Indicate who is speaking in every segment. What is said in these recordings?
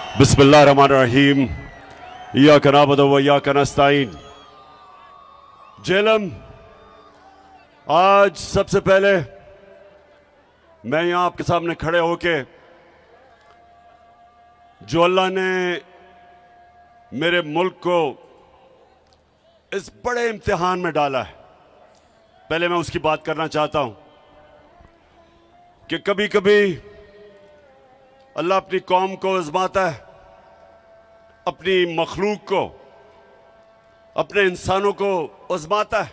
Speaker 1: बिस्मिल्लाहिर्रहमानिर्रहीम। इय्याका नअबुदु व इय्याका नस्तईन। जेलम, आज सबसे पहले मैं यहां आपके सामने खड़े होके जो अल्लाह ने मेरे मुल्क को इस बड़े इम्तिहान में डाला है, पहले मैं उसकी बात करना चाहता हूं कि कभी कभी अल्लाह अपनी कौम को आजमाता है, अपनी मखलूक को, अपने इंसानों को आजमाता है।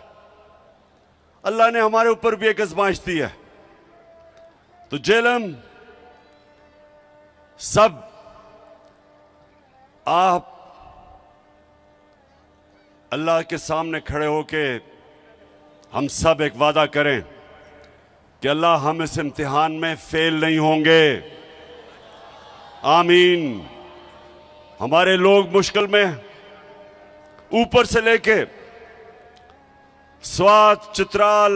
Speaker 1: अल्लाह ने हमारे ऊपर भी एक आजमाइश दी है। तो जेलम, सब आप अल्लाह के सामने खड़े होके हम सब एक वादा करें कि अल्लाह हम इस इम्तिहान में फेल नहीं होंगे। आमीन। हमारे लोग मुश्किल में, ऊपर से लेके स्वात, चित्राल,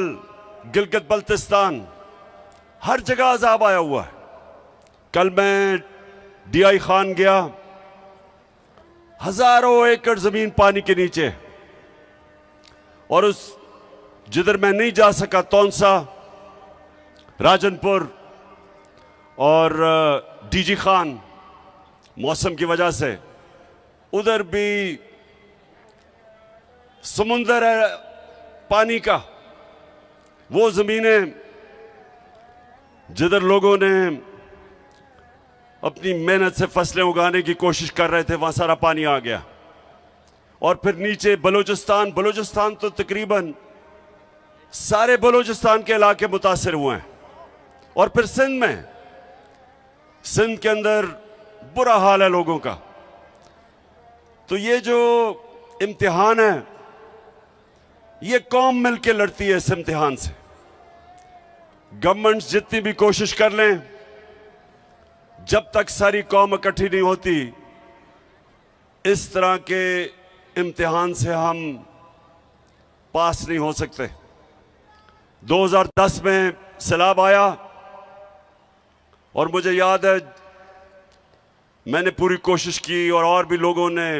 Speaker 1: गिलगित बल्तिस्तान, हर जगह अजाब आया हुआ है। कल मैं डीआई खान गया, हजारों एकड़ जमीन पानी के नीचे, और उस जिधर मैं नहीं जा सका, तौनसा, राजनपुर और डीजी खान, मौसम की वजह से उधर भी समुंदर है पानी का। वो जमीनें जिधर लोगों ने अपनी मेहनत से फसलें उगाने की कोशिश कर रहे थे, वहां सारा पानी आ गया। और फिर नीचे बलूचिस्तान तो तकरीबन सारे बलूचिस्तान के इलाके मुतासिर हुए हैं। और फिर सिंध के अंदर बुरा हाल है लोगों का। तो ये जो इम्तिहान है, ये कौम मिलकर लड़ती है इस इम्तिहान से। गवर्नमेंट्स जितनी भी कोशिश कर लें, जब तक सारी कौम इकट्ठी नहीं होती, इस तरह के इम्तिहान से हम पास नहीं हो सकते। 2010 में सैलाब आया और मुझे याद है मैंने पूरी कोशिश की, और भी लोगों ने,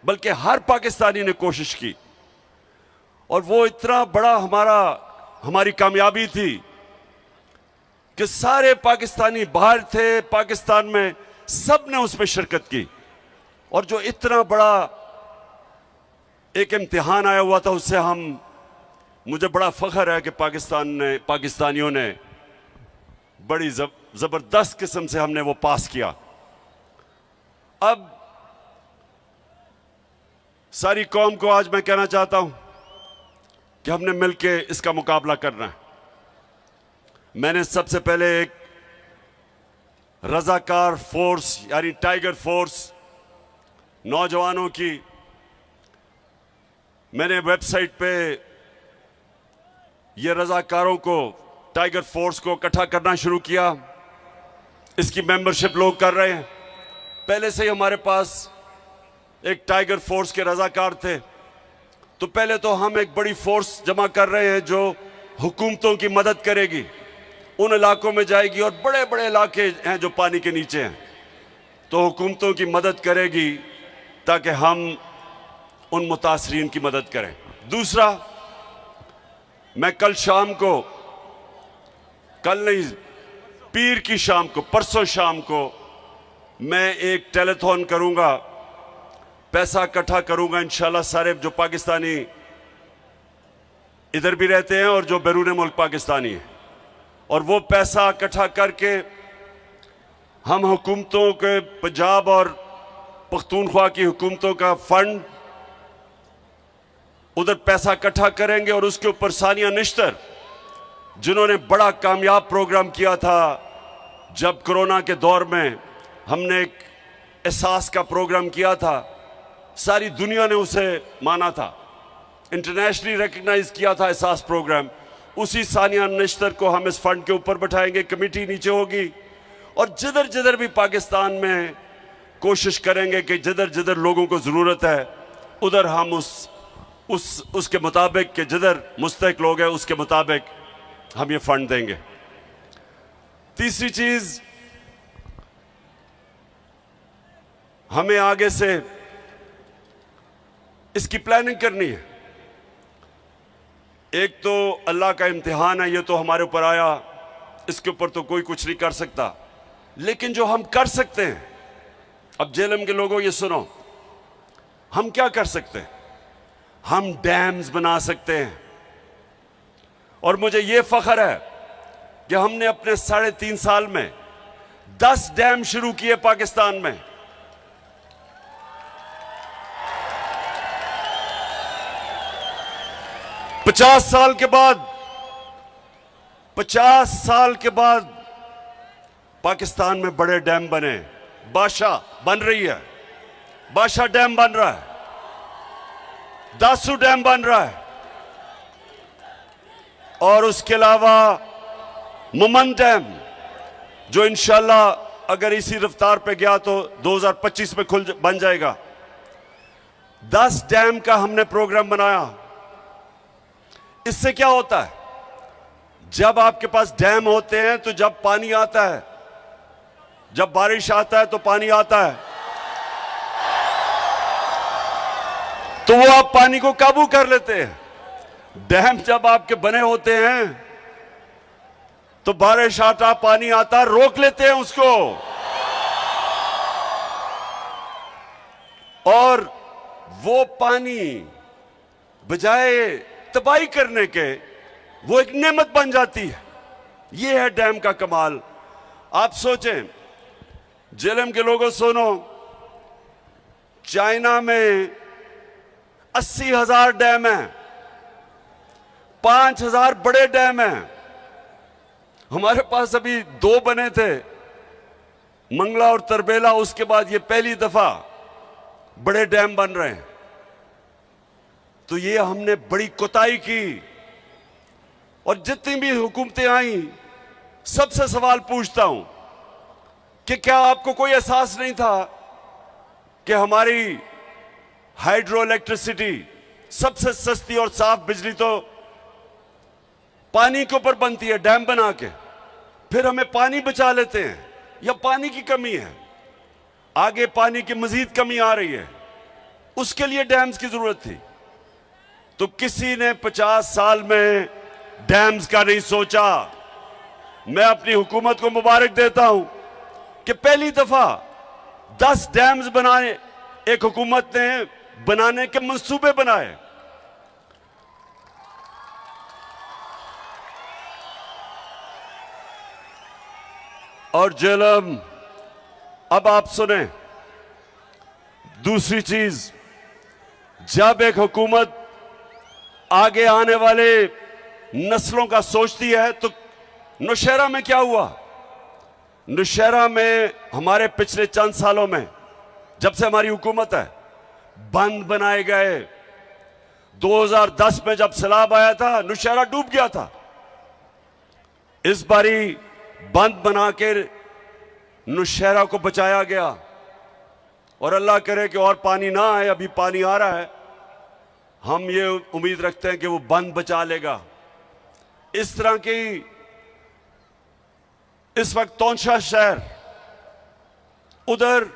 Speaker 1: बल्कि हर पाकिस्तानी ने कोशिश की। और वो इतना बड़ा हमारी कामयाबी थी कि सारे पाकिस्तानी बाहर थे, पाकिस्तान में सब ने उसमें शिरकत की। और जो इतना बड़ा एक इम्तिहान आया हुआ था, उससे मुझे बड़ा फख्र है कि पाकिस्तानियों ने बड़ी जबरदस्त किस्म से हमने वो पास किया। अब सारी कौम को आज मैं कहना चाहता हूं कि हमने मिलके इसका मुकाबला करना है। मैंने सबसे पहले एक रजाकार फोर्स यानी टाइगर फोर्स नौजवानों की मैंने वेबसाइट पे ये रजाकारों को, टाइगर फोर्स को इकट्ठा करना शुरू किया। इसकी मेंबरशिप लोग कर रहे हैं। पहले से ही हमारे पास एक टाइगर फोर्स के रजाकार थे। तो पहले तो हम एक बड़ी फोर्स जमा कर रहे हैं जो हुकूमतों की मदद करेगी, उन इलाकों में जाएगी, और बड़े बड़े इलाके हैं जो पानी के नीचे हैं, तो हुकूमतों की मदद करेगी ताकि हम उन मुतासरीन की मदद करें। दूसरा, मैं कल शाम को, कल नहीं, पीर की शाम को, परसों शाम को मैं एक टेलीथॉन करूंगा, पैसा इकट्ठा करूंगा इंशाल्लाह। सारे जो पाकिस्तानी इधर भी रहते हैं और जो बैरून मुल्क पाकिस्तानी हैं, और वो पैसा इकट्ठा करके हम हुकूमतों के, पंजाब और पख्तूनख्वा की हुकूमतों का फंड, उधर पैसा इकट्ठा करेंगे। और उसके ऊपर सानिया निश्तर, जिन्होंने बड़ा कामयाब प्रोग्राम किया था जब कोरोना के दौर में हमने एक एहसास का प्रोग्राम किया था, सारी दुनिया ने उसे माना था, इंटरनेशनली रिकग्नाइज किया था एहसास प्रोग्राम। उसी सानिया निश्तर को हम इस फंड के ऊपर बैठाएंगे, कमेटी नीचे होगी, और जिधर जिधर भी पाकिस्तान में कोशिश करेंगे कि जिधर जिधर लोगों को ज़रूरत है, उधर हम उसके मुताबिक कि जिधर मुस्तहिक लोग हैं उसके मुताबिक हम ये फंड देंगे। तीसरी चीज, हमें आगे से इसकी प्लानिंग करनी है। एक तो अल्लाह का इम्तिहान है, ये तो हमारे ऊपर आया, इसके ऊपर तो कोई कुछ नहीं कर सकता। लेकिन जो हम कर सकते हैं, अब जेएलएम के लोगों ये सुनो, हम क्या कर सकते हैं? हम डैम्स बना सकते हैं। और मुझे ये फख्र है कि हमने अपने 3.5 साल में 10 डैम शुरू किए पाकिस्तान में। पचास साल के बाद पाकिस्तान में बड़े डैम बने। बादशाह बन रही है, बादशाह डैम बन रहा है, दासू डैम बन रहा है, और उसके अलावा मुमन डैम, जो इंशाल्लाह अगर इसी रफ्तार पे गया तो 2025 में बन जाएगा। 10 डैम का हमने प्रोग्राम बनाया। इससे क्या होता है? जब आपके पास डैम होते हैं तो जब पानी आता है, जब बारिश आता है तो पानी आता है, तो वो आप पानी को काबू कर लेते हैं। डैम जब आपके बने होते हैं तो बारिश आता, पानी आता, रोक लेते हैं उसको, और वो पानी बजाय तबाही करने के वो एक नेमत बन जाती है। ये है डैम का कमाल। आप सोचें, जेएलएम के लोगों सुनो, चाइना में 80,000 डैम हैं, 5,000 बड़े डैम हैं। हमारे पास अभी 2 बने थे, मंगला और तरबेला। उसके बाद ये पहली दफा बड़े डैम बन रहे हैं। तो ये हमने बड़ी कोताही की। और जितनी भी हुकूमतें आई, सबसे सवाल पूछता हूं कि क्या आपको कोई एहसास नहीं था कि हमारी हाइड्रो इलेक्ट्रिसिटी, सबसे सस्ती और साफ बिजली तो पानी के ऊपर बनती है, डैम बना के। फिर हमें पानी बचा लेते हैं, या पानी की कमी है, आगे पानी की मजीद कमी आ रही है, उसके लिए डैम्स की जरूरत थी। तो किसी ने 50 साल में डैम्स का नहीं सोचा। मैं अपनी हुकूमत को मुबारक देता हूं कि पहली दफा 10 डैम्स बनाए एक हुकूमत ने बनाने के मंसूबे बनाए। और जेएलएम, अब आप सुने दूसरी चीज, जब एक हुकूमत आगे आने वाले नस्लों का सोचती है, तो नौशहरा में क्या हुआ? नौशहरा में हमारे पिछले चंद सालों में, जब से हमारी हुकूमत है, बंद बनाए गए। 2010 में जब सैलाब आया था, नौशहरा डूब गया था। इस बारी बंद बना के नौशहरा को बचाया गया, और अल्लाह करे कि और पानी ना आए। अभी पानी आ रहा है, हम ये उम्मीद रखते हैं कि वो बंद बचा लेगा। इस तरह की इस वक्त तौंशा शहर, उधर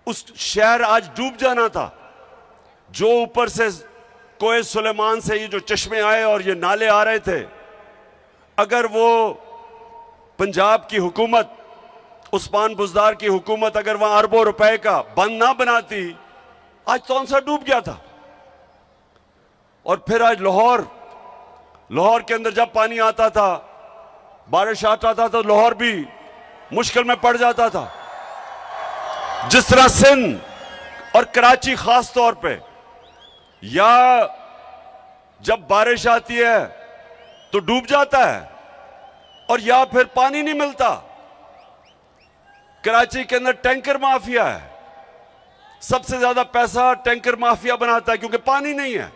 Speaker 1: उस शहर आज डूब जाना था, जो ऊपर से कोए सुलेमान से ये जो चश्मे आए और ये नाले आ रहे थे, अगर वो पंजाब की हुकूमत, उस्मान बुज़दार की हुकूमत अगर वहां अरबों रुपए का बंद ना बनाती, आज तौंसा डूब गया था। और फिर आज लाहौर के अंदर जब पानी आता था, बारिश आता था, तो लाहौर भी मुश्किल में पड़ जाता था। जिस तरह सिंध और कराची खास तौर पे, या जब बारिश आती है तो डूब जाता है, और या फिर पानी नहीं मिलता। कराची के अंदर टैंकर माफिया है, सबसे ज्यादा पैसा टैंकर माफिया बनाता है, क्योंकि पानी नहीं है।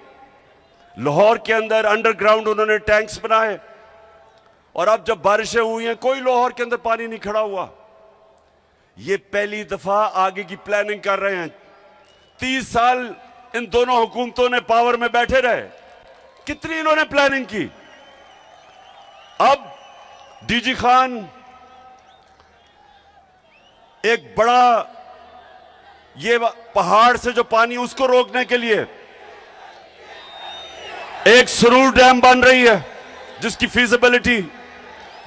Speaker 1: लाहौर के अंदर अंडरग्राउंड उन्होंने टैंक्स बनाए, और अब जब बारिशें हुई हैं, कोई लाहौर के अंदर पानी नहीं खड़ा हुआ। ये पहली दफा आगे की प्लानिंग कर रहे हैं। 30 साल इन दोनों हुकूमतों ने पावर में बैठे रहे, कितनी इन्होंने प्लानिंग की। अब डीजी खान एक बड़ा ये पहाड़ से जो पानी उसको रोकने के लिए एक सुरूर डैम बन रही है जिसकी फीजिबिलिटी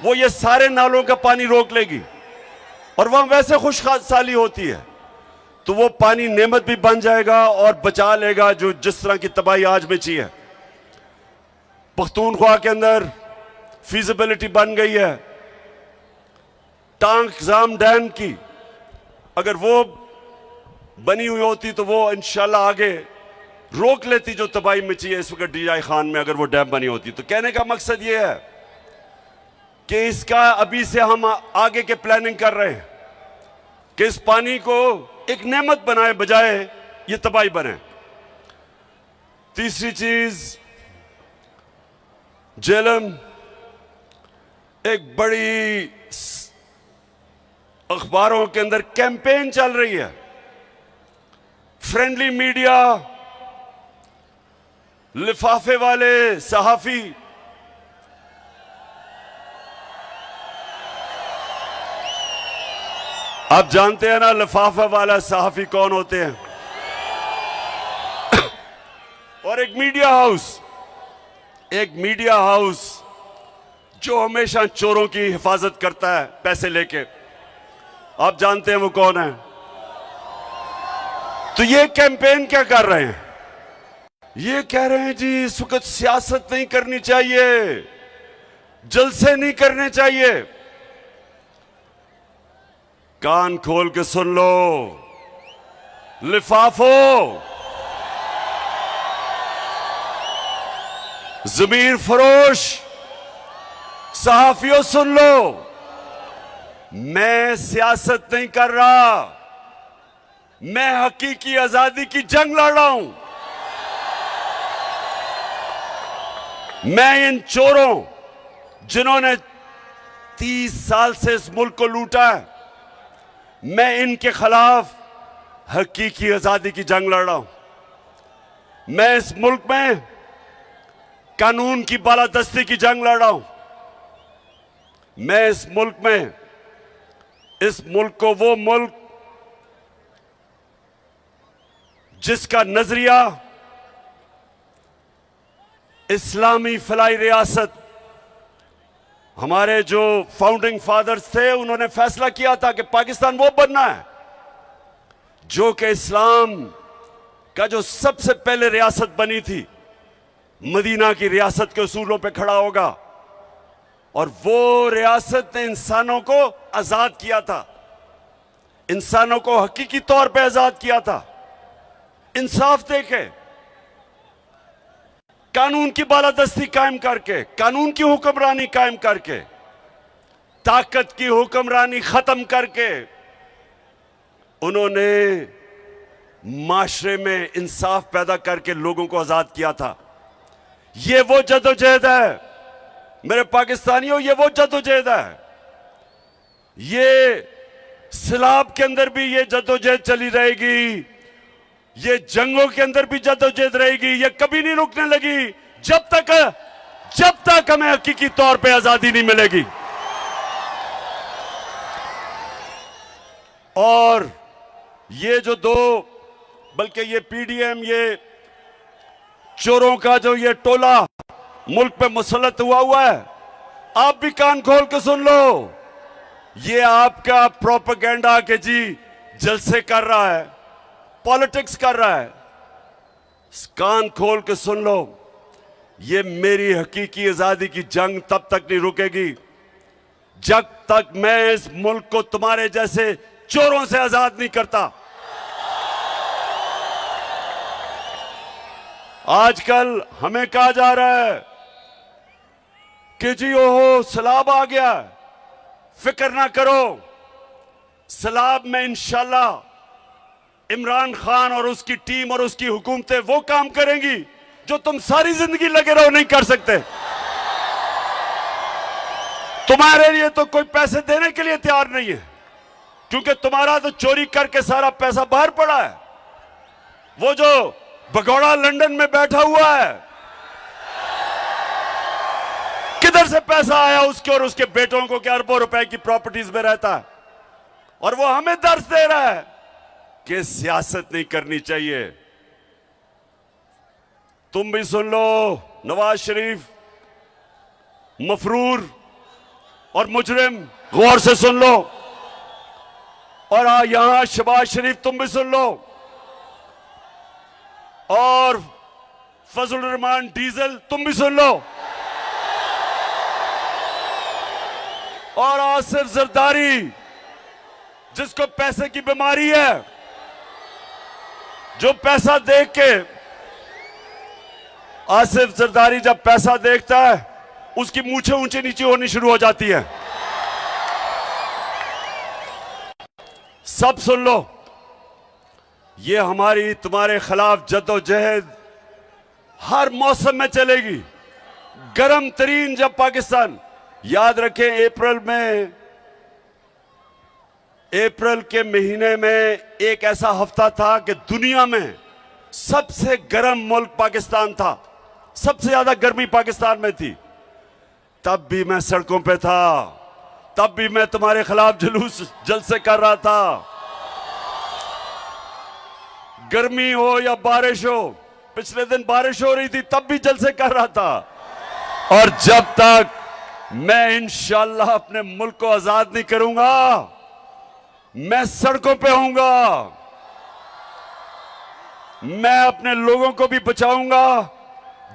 Speaker 1: वो ये सारे नालों का पानी रोक लेगी और वहां वैसे खुशहाली होती है, तो वो पानी नेमत भी बन जाएगा और बचा लेगा जो जिस तरह की तबाही आज मची है। पख्तूनख्वा के अंदर फीजिबिलिटी बन गई है टांग जाम डैम की, अगर वो बनी हुई होती तो वो इंशाल्लाह आगे रोक लेती जो तबाही मची है इस वक्त डीआई खान में, अगर वो डैम बनी होती। तो कहने का मकसद ये है कि इसका अभी से हम आगे के प्लानिंग कर रहे हैं कि इस पानी को एक नेमत बनाए बजाय ये तबाही बने। तीसरी चीज, जेलम एक बड़ी अखबारों के अंदर कैंपेन चल रही है, फ्रेंडली मीडिया, लिफाफे वाले सहाफी, आप जानते हैं ना लिफाफा वाला सहाफी कौन होते हैं, और एक मीडिया हाउस जो हमेशा चोरों की हिफाजत करता है पैसे लेके, आप जानते हैं वो कौन है। तो ये कैंपेन क्या कर रहे हैं, ये कह रहे हैं जी इस वक्त सियासत नहीं करनी चाहिए, जलसे नहीं करने चाहिए। कान खोल के सुन लो लिफाफो, ज़मीर फरोश सहाफियों सुन लो, मैं सियासत नहीं कर रहा, मैं हकीकी आजादी की जंग लड़ रहा हूं। मैं इन चोरों जिन्होंने 30 साल से इस मुल्क को लूटा है, मैं इनके खिलाफ हकीकी आजादी की जंग लड़ रहा हूं। मैं इस मुल्क में कानून की बालादस्ती की जंग लड़ रहा हूं। मैं इस मुल्क को वो मुल्क जिसका नजरिया इस्लामी फलाई रियासत, हमारे जो फाउंडिंग फादर्स थे उन्होंने फैसला किया था कि पाकिस्तान वो बनना है जो कि इस्लाम का जो सबसे पहले रियासत बनी थी मदीना की रियासत के उसूलों पे खड़ा होगा, और वो रियासत ने इंसानों को आजाद किया था, इंसानों को हकीकी तौर पे आजाद किया था। इंसाफ देके, कानून की बालादस्ती कायम करके, कानून की हुक्मरानी कायम करके, ताकत की हुक्मरानी खत्म करके उन्होंने माशरे में इंसाफ पैदा करके लोगों को आजाद किया था। ये वो जदोजहद है मेरे पाकिस्तानियों, ये वो जदोजहद है। ये सिलाब के अंदर भी ये जदोजहद चली रहेगी, ये जंगों के अंदर भी जदोजहद रहेगी, ये कभी नहीं रुकने लगी जब तक हमें हकीकी तौर पे आजादी नहीं मिलेगी। और ये जो बल्कि ये पीडीएम, ये चोरों का जो ये टोला मुल्क पे मुसल्लत हुआ है, आप भी कान खोल के सुन लो, ये आपका प्रोपेगेंडा के जी जलसे कर रहा है, पॉलिटिक्स कर रहा है। कान खोल के सुन लो, ये मेरी हकीकी आजादी की जंग तब तक नहीं रुकेगी जब तक मैं इस मुल्क को तुम्हारे जैसे चोरों से आजाद नहीं करता। आजकल हमें कहा जा रहा है कि जी ओहो सैलाब आ गया, फिक्र ना करो, सैलाब में इंशाल्लाह इमरान खान और उसकी टीम और उसकी हुकूमतें वो काम करेंगी जो तुम सारी जिंदगी लगे रहो नहीं कर सकते। तुम्हारे लिए तो कोई पैसे देने के लिए तैयार नहीं है, क्योंकि तुम्हारा तो चोरी करके सारा पैसा बाहर पड़ा है। वो जो भगोड़ा लंदन में बैठा हुआ है, किधर से पैसा आया उसके और उसके बेटों को, कि अरबों रुपए की प्रॉपर्टीज में रहता है, और वो हमें दर्श दे रहा है कि सियासत नहीं करनी चाहिए। तुम भी सुन लो, नवाज शरीफ मफरूर और मुजरिम, गौर से सुन लो। और यहां शहबाज शरीफ तुम भी सुन लो, और फजल रहमान डीजल तुम भी सुन लो, और आसिफ जरदारी जिसको पैसे की बीमारी है, जो पैसा देख के, आसिफ जरदारी जब पैसा देखता है उसकी मूछें ऊंची नीची होनी शुरू हो जाती है। सब सुन लो, ये हमारी तुम्हारे खिलाफ जद्दोजहद हर मौसम में चलेगी। गर्म तरीन जब पाकिस्तान, याद रखें अप्रैल के महीने में एक ऐसा हफ्ता था कि दुनिया में सबसे गर्म मुल्क पाकिस्तान था, सबसे ज्यादा गर्मी पाकिस्तान में थी। तब भी मैं सड़कों पे था, तब भी मैं तुम्हारे खिलाफ जुलूस जलसे कर रहा था। गर्मी हो या बारिश हो, पिछले दिन बारिश हो रही थी तब भी जलसे कर रहा था। और जब तक मैं इंशाअल्लाह अपने मुल्क को आजाद नहीं करूंगा, मैं सड़कों पे होऊंगा, मैं अपने लोगों को भी बचाऊंगा,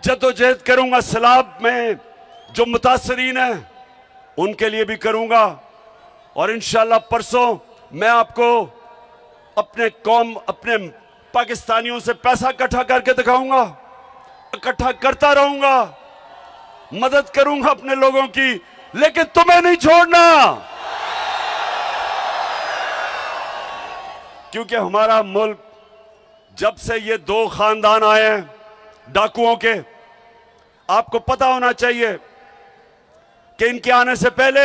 Speaker 1: जद्दोजहद करूंगा, सैलाब में जो मुतासरीन हैं उनके लिए भी करूंगा। और इंशाअल्लाह परसों मैं आपको अपने पाकिस्तानियों से पैसा इकट्ठा करके दिखाऊंगा, इकट्ठा करता रहूंगा, मदद करूंगा अपने लोगों की, लेकिन तुम्हें नहीं छोड़ना। क्योंकि हमारा मुल्क, जब से ये दो खानदान आए हैं डाकुओं के, आपको पता होना चाहिए कि इनके आने से पहले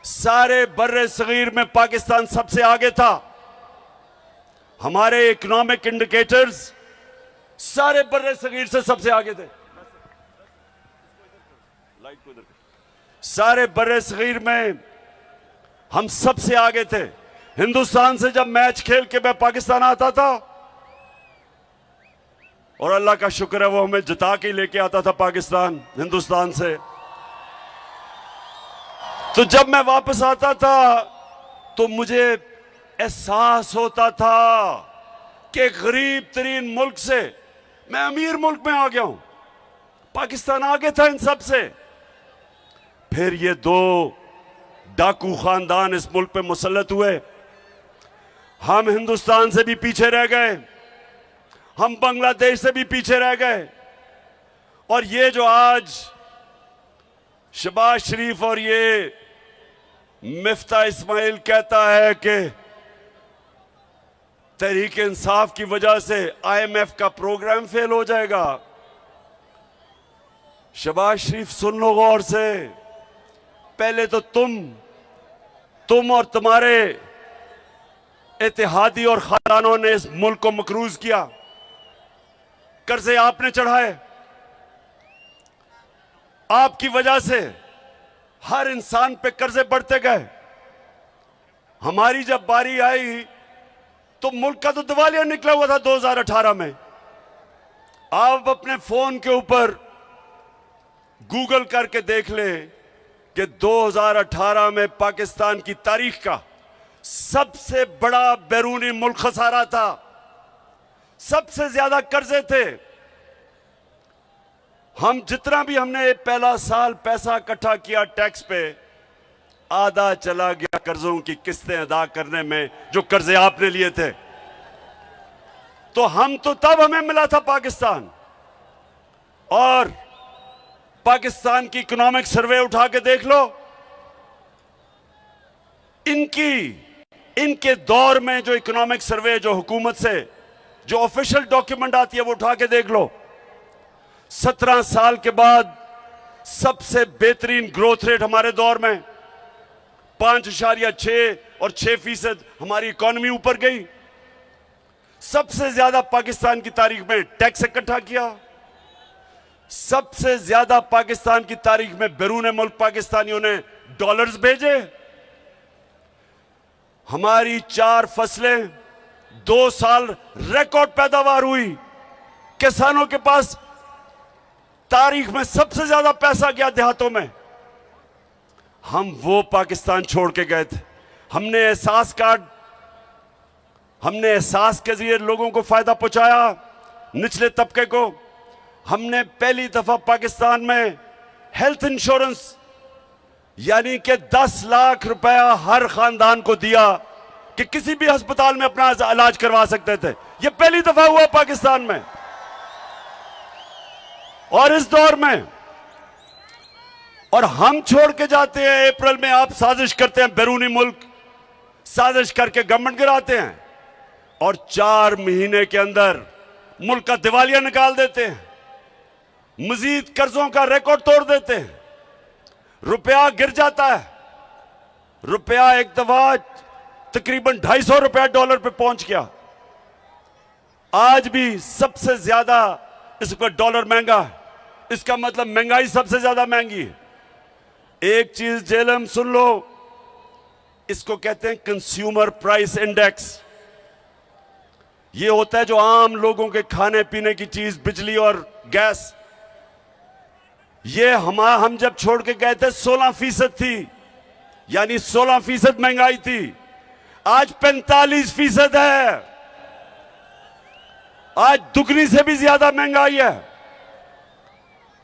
Speaker 1: सारे बर्रे सगीर में पाकिस्तान सबसे आगे था। हमारे इकोनॉमिक इंडिकेटर्स सारे बर्रे सगीर से सबसे आगे थे। सारे बर्रे सगीर में हम सबसे आगे थे। हिंदुस्तान से जब मैच खेल के मैं पाकिस्तान आता था, और अल्लाह का शुक्र है वो हमें जिता के लेके आता था पाकिस्तान हिंदुस्तान से, तो जब मैं वापस आता था तो मुझे एहसास होता था कि गरीब तरीन मुल्क से मैं अमीर मुल्क में आ गया हूं। पाकिस्तान आगे था इन सब से। फिर ये दो डाकू खानदान इस मुल्क पे मुसल्लत हुए, हम हिंदुस्तान से भी पीछे रह गए, हम बांग्लादेश से भी पीछे रह गए। और ये जो आज शहबाज शरीफ और ये मिफ्ता इस्माइल कहता है कि तहरीक इंसाफ की वजह से IMF का प्रोग्राम फेल हो जाएगा, शहबाज शरीफ सुन लो गौर से। पहले तो तुम और तुम्हारे इत्तेहादी और खानदानों ने इस मुल्क को मकरूज किया, कर्जे आपने चढ़ाए, आपकी वजह से हर इंसान पे कर्जे बढ़ते गए। हमारी जब बारी आई तो मुल्क का तो दिवालिया निकला हुआ था 2018 में। आप अपने फोन के ऊपर गूगल करके देख लें कि 2018 में पाकिस्तान की तारीख का सबसे बड़ा बैरूनी मुल्क खसारा था, सबसे ज्यादा कर्जे थे। हम जितना भी हमने पहला साल पैसा इकट्ठा किया टैक्स पे, आधा चला गया कर्जों की किस्तें अदा करने में जो कर्जे आपने लिए थे। तो तब हमें मिला था पाकिस्तान। और पाकिस्तान की इकोनॉमिक सर्वे उठा के देख लो, इनके दौर में जो इकोनॉमिक सर्वे जो हुकूमत से जो ऑफिशियल डॉक्यूमेंट आती है वो उठा के देख लो। 17 साल के बाद सबसे बेहतरीन ग्रोथ रेट हमारे दौर में 5.6 और 6% हमारी इकोनॉमी ऊपर गई। सबसे ज्यादा पाकिस्तान की तारीख में टैक्स इकट्ठा किया, सबसे ज्यादा पाकिस्तान की तारीख में बैरून मुल्क पाकिस्तानियों ने डॉलर्स भेजे। हमारी 4 फसलें 2 साल रिकॉर्ड पैदावार हुई। किसानों के पास तारीख में सबसे ज्यादा पैसा गया देहातों में। हम वो पाकिस्तान छोड़ के गए थे। हमने एहसास के जरिए लोगों को फायदा पहुंचाया, निचले तबके को। हमने पहली दफा पाकिस्तान में हेल्थ इंश्योरेंस यानी कि 10 लाख रुपया हर खानदान को दिया कि किसी भी अस्पताल में अपना इलाज करवा सकते थे। यह पहली दफा हुआ पाकिस्तान में। और इस दौर में, और हम छोड़ के जाते हैं अप्रैल में, आप साजिश करते हैं, बैरूनी मुल्क साजिश करके गवर्नमेंट गिराते हैं और 4 महीने के अंदर मुल्क का दिवालिया निकाल देते हैं, मजीद कर्जों का रिकॉर्ड तोड़ देते हैं, रुपया गिर जाता है। रुपया एक दफा तकरीबन 250 रुपया डॉलर पे पहुंच गया। आज भी सबसे ज्यादा इस वक्त डॉलर महंगा है। इसका मतलब महंगाई सबसे ज्यादा महंगी है। एक चीज जेलम सुन लो, इसको कहते हैं कंज्यूमर प्राइस इंडेक्स। ये होता है जो आम लोगों के खाने पीने की चीज, बिजली और गैस। ये हम जब छोड़ के गए थे 16% थी, यानी 16% महंगाई थी। आज 45% है। आज दुगनी से भी ज्यादा महंगाई है।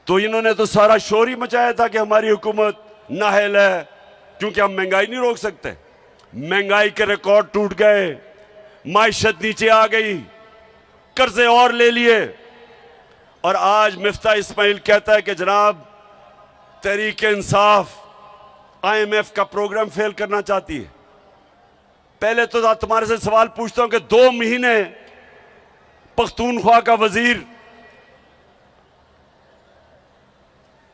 Speaker 1: तो इन्होंने तो सारा शोर ही मचाया था कि हमारी हुकूमत नाअहल है, क्योंकि हम महंगाई नहीं रोक सकते। महंगाई के रिकॉर्ड टूट गए, माइशत नीचे आ गई, कर्जे और ले लिए। और आज मिफ्ता इस्माइल कहता है कि जनाब तहरीक इंसाफ IMF का प्रोग्राम फेल करना चाहती है। पहले तो तुम्हारे से सवाल पूछता हूं कि 2 महीने पख्तूनख्वा का वजीर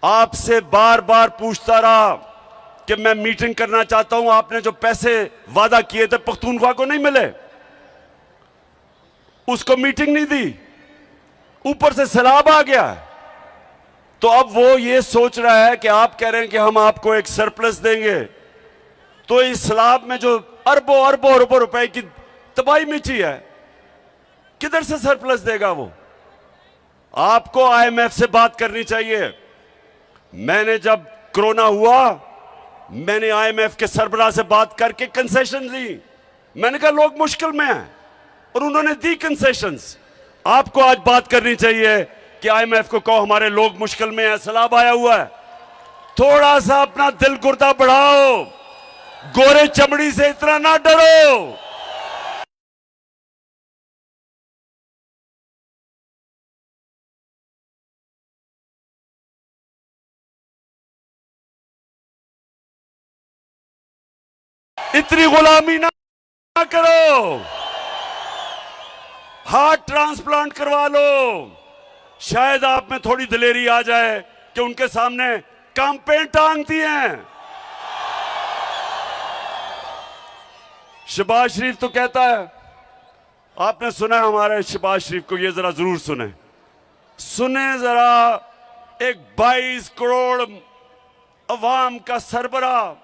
Speaker 1: आपसे बार बार पूछता रहा कि मैं मीटिंग करना चाहता हूं, आपने जो पैसे वादा किए थे पख्तूनख्वा को नहीं मिले, उसको मीटिंग नहीं दी, ऊपर से सैलाब आ गया। तो अब वो ये सोच रहा है कि आप कह रहे हैं कि हम आपको एक सरप्लस देंगे, तो इस सैलाब में जो अरबों अरबों रुपए की तबाही मची है, किधर से सरप्लस देगा वो? आपको IMF से बात करनी चाहिए। मैंने जब कोरोना हुआ, मैंने IMF के सरबराह से बात करके कंसेशन दी। मैंने कहा लोग मुश्किल में हैं, और उन्होंने दी कंसेशंस। आपको आज बात करनी चाहिए कि IMF को कहो हमारे लोग मुश्किल में हैं, सैलाब आया हुआ है, थोड़ा सा अपना दिल गुर्दा बढ़ाओ, गोरे चमड़ी से इतना ना डरो। इतनी गुलामी ना करो। हार्ट ट्रांसप्लांट करवा लो। शायद आप में थोड़ी दिलेरी आ जाए कि उनके सामने कैंपेन टांगती हैं। शहबाज शरीफ तो कहता है, आपने सुना है हमारे शहबाज शरीफ को, ये जरा जरूर सुने जरा, एक 22 करोड़ अवाम का सरबराह,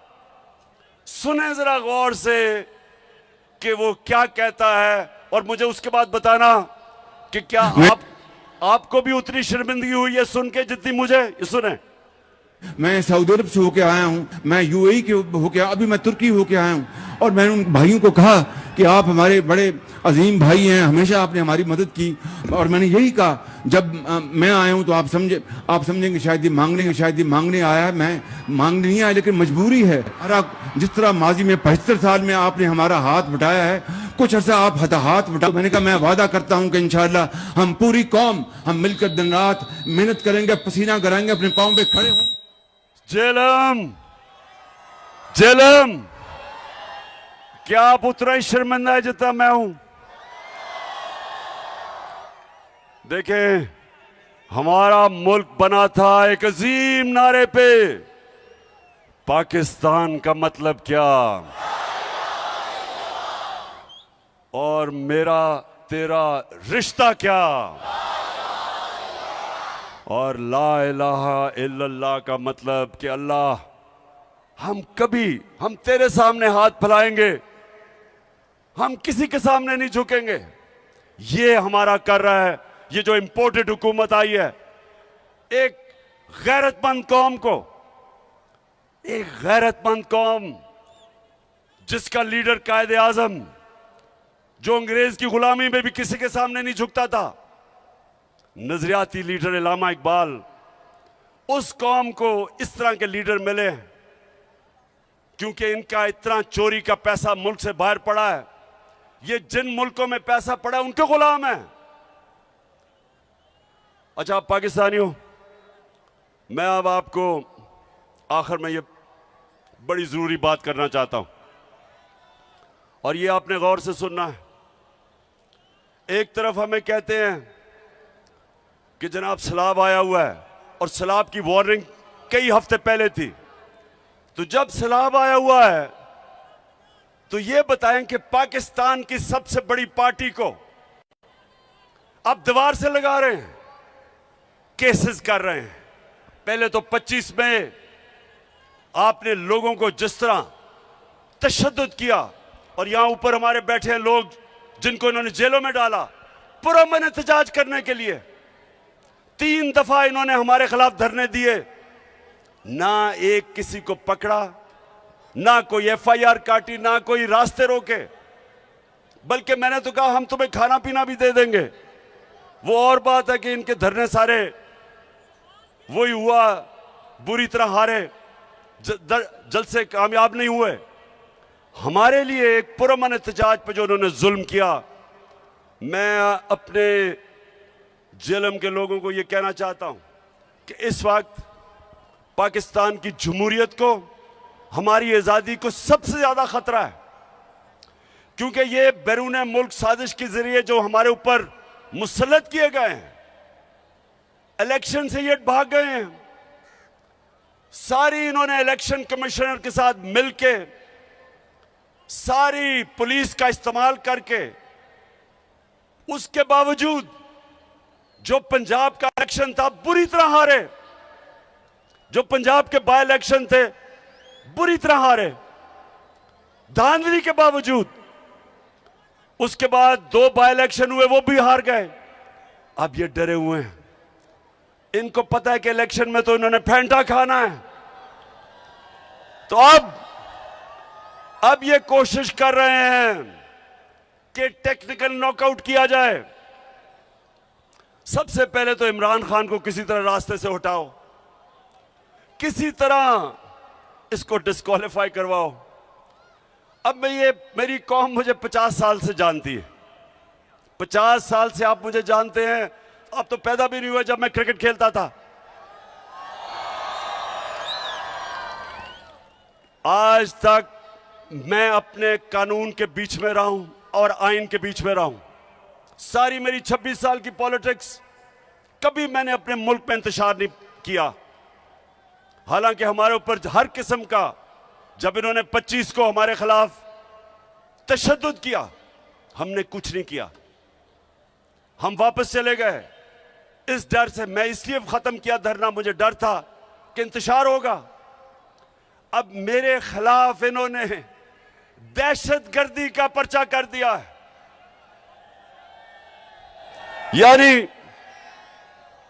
Speaker 1: सुने जरा गौर से कि वो क्या कहता है, और मुझे उसके बाद बताना कि क्या आपको भी उतनी शर्मिंदगी हुई है सुन के जितनी मुझे। सुने,
Speaker 2: मैं सऊदी अरब से होके आया हूँ, मैं UAE के होके, अभी मैं तुर्की होके आया हूँ, और मैंने उन भाइयों को कहा कि आप हमारे बड़े अजीम भाई हैं, हमेशा आपने हमारी मदद की। और मैंने यही कहा, जब मैं आया हूँ तो आप समझेंगे शायद ये मांगने आया है। मैं मांगने नहीं आया, लेकिन मजबूरी है। जिस तरह माजी में 75 साल में आपने हमारा हाथ बटाया है, कुछ अर्सा आप हाथ बटाओ। मैंने कहा मैं वादा करता हूँ कि इंशाअल्लाह हम पूरी कौम हम मिलकर दिन रात मेहनत करेंगे, पसीना कराएंगे, अपने पाँव पे खड़े होंगे।
Speaker 1: जेलम, क्या आप उतना ही शर्मिंदा है जितना मैं हूं? देखें, हमारा मुल्क बना था एक अजीम नारे पे, पाकिस्तान का मतलब क्या, और मेरा तेरा रिश्ता क्या, और ला इलाहा इल्लल्लाह का मतलब कि अल्लाह, हम तेरे सामने हाथ फैलाएंगे हम किसी के सामने नहीं झुकेंगे। ये हमारा कर रहा है, ये जो इंपोर्टेड हुकूमत आई है, एक गैरतमंद कौम को, एक गैरतमंद कौम जिसका लीडर कायदे आजम, जो अंग्रेज की गुलामी में भी किसी के सामने नहीं झुकता था, नजरियाती लीडर इलामा इकबाल, उस कौम को इस तरह के लीडर मिले क्योंकि इनका इतना चोरी का पैसा मुल्क से बाहर पड़ा है। ये जिन मुल्कों में पैसा पड़ा है उनके गुलाम है। अच्छा, आप पाकिस्तानी हो, मैं अब आपको आखिर में ये बड़ी जरूरी बात करना चाहता हूं और ये आपने गौर से सुनना है। एक तरफ हमें कहते हैं कि जनाब सैलाब आया हुआ है और सैलाब की वार्निंग कई हफ्ते पहले थी, तो जब सैलाब आया हुआ है तो ये बताएं कि पाकिस्तान की सबसे बड़ी पार्टी को अब दीवार से लगा रहे हैं, केसेस कर रहे हैं। पहले तो 25 में आपने लोगों को जिस तरह तशद्दुद किया और यहां ऊपर हमारे बैठे हैं लोग जिनको इन्होंने जेलों में डाला पुरअमन एहतजाज करने के लिए। 3 दफा इन्होंने हमारे खिलाफ धरने दिए, ना एक किसी को पकड़ा, ना कोई FIR काटी, ना कोई रास्ते रोके, बल्कि मैंने तो कहा हम तुम्हें खाना पीना भी दे देंगे। वो और बात है कि इनके धरने सारे वही हुआ, बुरी तरह हारे, जल्द से कामयाब नहीं हुए। हमारे लिए एक पुरअमन एहतजाज पे जो उन्होंने जुल्म किया, मैं अपने जेलम के लोगों को ये कहना चाहता हूं कि इस वक्त पाकिस्तान की जमहूरियत को, हमारी आज़ादी को सबसे ज़्यादा खतरा है, क्योंकि ये बैरून मुल्क साजिश के जरिए जो हमारे ऊपर मुसल्लत किए गए हैं, इलेक्शन से ये भाग गए हैं। सारी इन्होंने इलेक्शन कमिश्नर के साथ मिलके, सारी पुलिस का इस्तेमाल करके, उसके बावजूद जो पंजाब का इलेक्शन था बुरी तरह हारे, जो पंजाब के बाय इलेक्शन थे बुरी तरह हारे, धांधली के बावजूद। उसके बाद 2 बाय इलेक्शन हुए, वो भी हार गए। अब ये डरे हुए हैं, इनको पता है कि इलेक्शन में तो इन्होंने फैंटा खाना है, तो अब ये कोशिश कर रहे हैं कि टेक्निकल नॉकआउट किया जाए। सबसे पहले तो इमरान खान को किसी तरह रास्ते से हटाओ, किसी तरह इसको डिस्क्वालीफाई करवाओ। अब मेरी कौम मुझे 50 साल से जानती है, 50 साल से आप मुझे जानते हैं। आप तो पैदा भी नहीं हुए जब मैं क्रिकेट खेलता था। आज तक मैं अपने कानून के बीच में रहा हूं और आइन के बीच में रहा हूं। सारी मेरी 26 साल की पॉलिटिक्स कभी मैंने अपने मुल्क में इंतशार नहीं किया। हालांकि हमारे ऊपर हर किस्म का, जब इन्होंने 25 को हमारे खिलाफ तशद्दुद किया, हमने कुछ नहीं किया, हम वापस चले गए इस डर से। मैं इसलिए खत्म किया धरना, मुझे डर था कि इंतशार होगा। अब मेरे खिलाफ इन्होंने दहशतगर्दी का पर्चा कर दिया है, यानी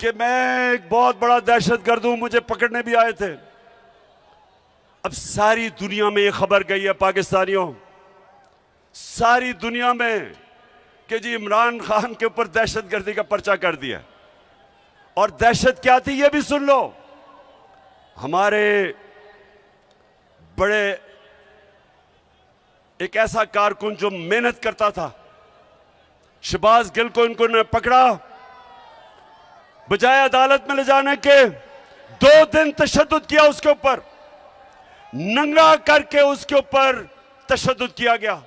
Speaker 1: कि मैं एक बहुत बड़ा दहशतगर्द हूं, मुझे पकड़ने भी आए थे। अब सारी दुनिया में ये खबर गई है पाकिस्तानियों, सारी दुनिया में, कि जी इमरान खान के ऊपर दहशतगर्दी का पर्चा कर दिया। और दहशत क्या थी ये भी सुन लो। हमारे बड़े एक ऐसा कारकुन जो मेहनत करता था, शहबाज गिल को इनको पकड़ा, बजाय अदालत में ले जाने के 2 दिन तशद्दुद किया उसके ऊपर, नंगा करके उसके ऊपर तशद्दुद किया गया,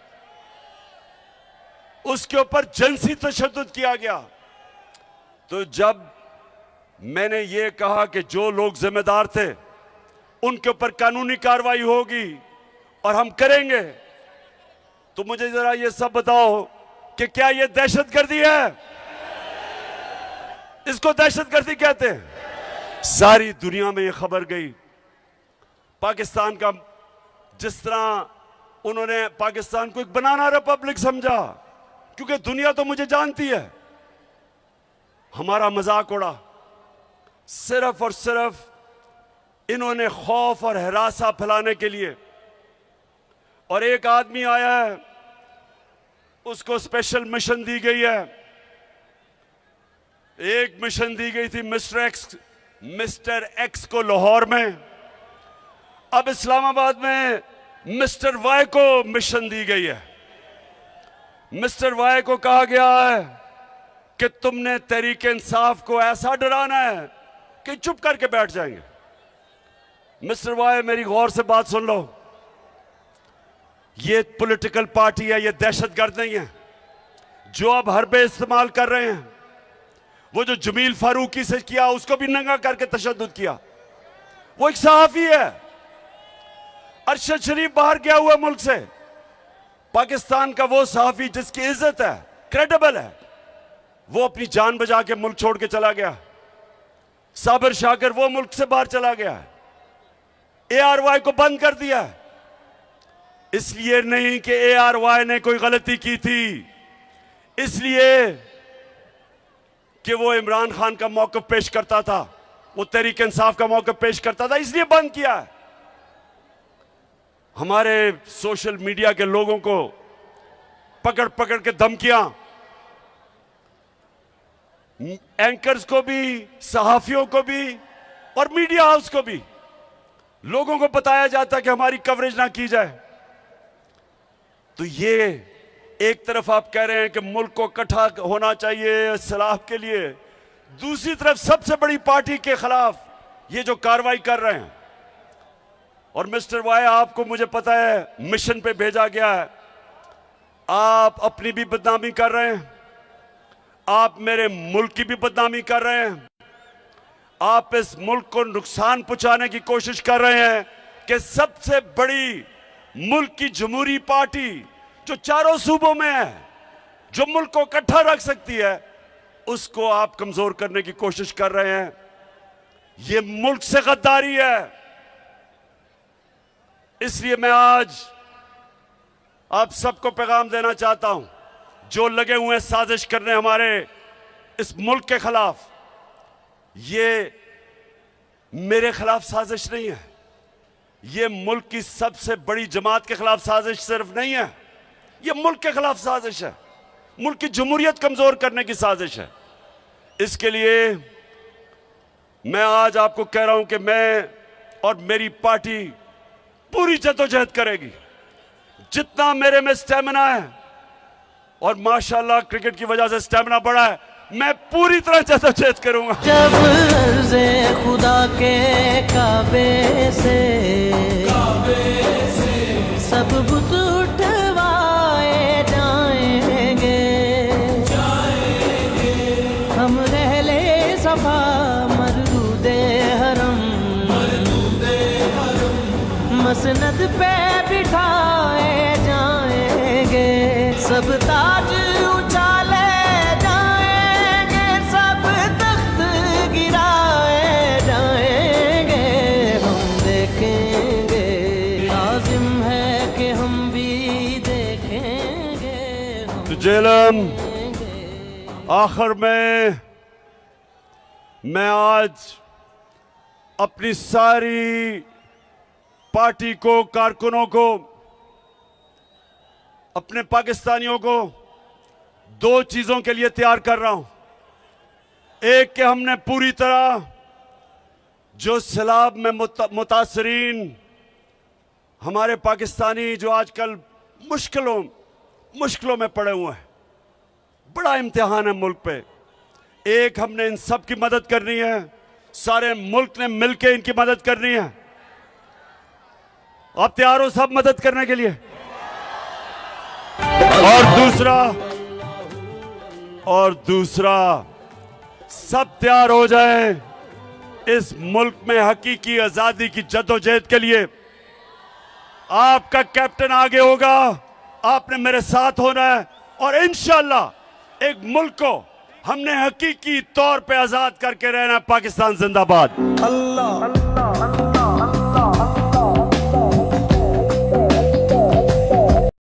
Speaker 1: उसके ऊपर जिनसी तशद्दुद किया गया। तो जब मैंने ये कहा कि जो लोग जिम्मेदार थे उनके ऊपर कानूनी कार्रवाई होगी और हम करेंगे, तो मुझे जरा ये सब बताओ कि क्या ये दहशतगर्दी है? इसको दहशतगर्दी कहते हैं। सारी दुनिया में ये खबर गई। पाकिस्तान का जिस तरह उन्होंने पाकिस्तान को एक बनाना रिपब्लिक समझा, क्योंकि दुनिया तो मुझे जानती है। हमारा मजाक उड़ा। सिर्फ और सिर्फ इन्होंने खौफ और हरासा फैलाने के लिए। और एक आदमी आया है, उसको स्पेशल मिशन दी गई है। एक मिशन दी गई थी मिस्टर एक्स को लाहौर में। अब इस्लामाबाद में मिस्टर वाई को मिशन दी गई है। मिस्टर वाई को कहा गया है कि तुमने तहरीक इंसाफ को ऐसा डराना है कि चुप करके बैठ जाएंगे। मिस्टर वाई, मेरी गौर से बात सुन लो। ये पॉलिटिकल पार्टी है, ये दहशतगर्द नहीं है जो अब हरबे इस्तेमाल कर रहे हैं। वो जो जमील फारूकी से किया, उसको भी नंगा करके तशद्दुद किया। वो एक सहाफी है। अरशद शरीफ बाहर गया हुआ मुल्क से। पाकिस्तान का वो सहाफी जिसकी इज्जत है, क्रेडिबल है, वो अपनी जान बचा के मुल्क छोड़ के चला गया। साबिर शाकिर वो मुल्क से बाहर चला गया। ARY को बंद कर दिया। इसलिए नहीं कि ARY ने कोई गलती की थी, इसलिए कि वो इमरान खान का मौक़िफ़ पेश करता था, वो तहरीक इंसाफ का मौक़िफ़ पेश करता था, इसलिए बंद किया है। हमारे सोशल मीडिया के लोगों को पकड़ पकड़ के धमकियां, एंकर्स को भी, सहाफियों को भी और मीडिया हाउस को भी, लोगों को बताया जाता कि हमारी कवरेज ना की जाए। तो ये एक तरफ आप कह रहे हैं कि मुल्क को इकट्ठा होना चाहिए सलाह के लिए, दूसरी तरफ सबसे बड़ी पार्टी के खिलाफ ये जो कार्रवाई कर रहे हैं। और मिस्टर वाई, आपको मुझे पता है मिशन पे भेजा गया है, आप अपनी भी बदनामी कर रहे हैं, आप मेरे मुल्क की भी बदनामी कर रहे हैं, आप इस मुल्क को नुकसान पहुंचाने की कोशिश कर रहे हैं कि सबसे बड़ी मुल्क की जमहूरी पार्टी जो चारों सूबों में है, जो मुल्क को इकट्ठा रख सकती है, उसको आप कमजोर करने की कोशिश कर रहे हैं। यह मुल्क से गद्दारी है। इसलिए मैं आज आप सबको पैगाम देना चाहता हूं, जो लगे हुए हैं साजिश करने हमारे इस मुल्क के खिलाफ, ये मेरे खिलाफ साजिश नहीं है, ये मुल्क की सबसे बड़ी जमात के खिलाफ साजिश सिर्फ नहीं है, ये मुल्क के खिलाफ साजिश है, मुल्क की जमहूरियत कमजोर करने की साजिश है। इसके लिए मैं आज आपको कह रहा हूं कि मैं और मेरी पार्टी पूरी जद्दोजहद करेगी। जितना मेरे में स्टेमिना है, और माशाल्लाह क्रिकेट की वजह से स्टेमिना बढ़ा है, मैं पूरी तरह जद्दोजहद करूंगा।
Speaker 3: जब अर्ज़े खुदा के काबे से सब बुत उठवाए जाएंगे, हम रहले सफा मरदूदे हरम मसनद पे बिठाए जाएंगे, सब ताज उछाले जाएंगे, सब तख्त गिराए जाएंगे, हम देखेंगे, लाजिम है कि हम भी देखेंगे।
Speaker 1: तो जेलम, आखिर में मैं आज अपनी सारी पार्टी को, कारकुनों को, अपने पाकिस्तानियों को दो चीजों के लिए तैयार कर रहा हूं। एक कि हमने पूरी तरह जो सैलाब में मुतासरीन हमारे पाकिस्तानी जो आजकल मुश्किलों में पड़े हुए हैं, बड़ा इम्तिहान है मुल्क पे, एक हमने इन सब की मदद करनी है, सारे मुल्क ने मिलकर इनकी मदद करनी है। आप तैयार हो सब मदद करने के लिए? और दूसरा सब तैयार हो जाए इस मुल्क में हकीकी आजादी की जद्दोजहद के लिए। आपका कैप्टन आगे होगा, आपने मेरे साथ होना है, और इंशाअल्लाह एक मुल्क को हमने हकीकी तौर पे आजाद करके रहना है। पाकिस्तान जिंदाबाद।
Speaker 3: अल्लाह।